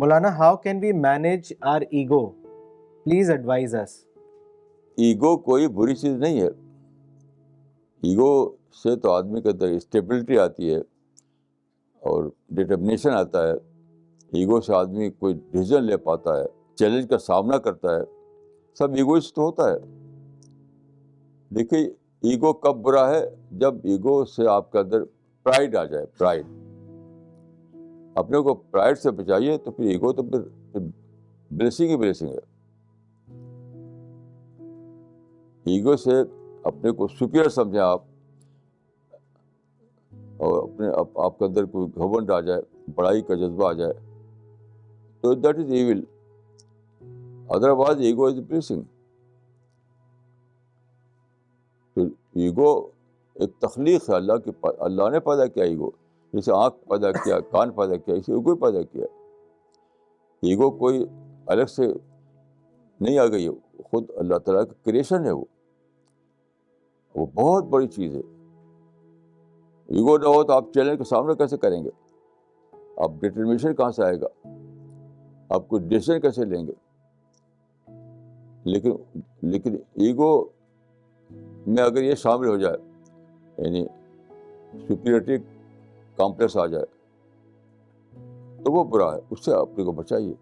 Maulana, how can we manage our ego? Please advise us. Ego کوئی بری چیز نہیں ہے. ایگو سے تو آدمی کے اندر اسٹیبلٹی آتی ہے اور ڈٹرمنیشن آتا ہے. ایگو سے آدمی کوئی ڈیسیژن لے پاتا ہے, چیلنج کا سامنا کرتا ہے. سب ایگوئسٹ تو ہوتا ہے. دیکھیے ایگو کب برا ہے؟ جب ایگو سے آپ کے اندر پرائڈ آ جائے. پرائڈ, اپنے کو پرائڈ سے بچائیے تو پھر ایگو تو پھر بلیسنگ ہی بلیسنگ ہے. ایگو سے اپنے کو سپیریئر سمجھیں آپ, اور آپ کے اندر کوئی گھمنڈ آ جائے, بڑائی کا جذبہ آ جائے, تو that is evil. Otherwise ego is blessing. تو ایگو ایک تخلیق ہے اللہ کی. اللہ نے پیدا کیا ایگو. جیسے آنکھ پیدا کیا, کان پیدا کیا, اسے ایگو پیدا کیا. ایگو کوئی الگ سے نہیں آ گئی ہے, خود اللہ تعالیٰ کا کریشن ہے. وہ بہت بڑی چیز ہے. ایگو نہ ہو تو آپ چیلنج کا سامنا کیسے کریں گے؟ آپ ڈٹرمنیشن کہاں سے آئے گا؟ آپ کو ڈیسیژن کیسے لیں گے؟ لیکن ایگو میں اگر یہ شامل ہو جائے, یعنی سپیریورٹی کمپلیکس آ جائے, تو وہ برا ہے. اس سے اپنے کو بچائیے.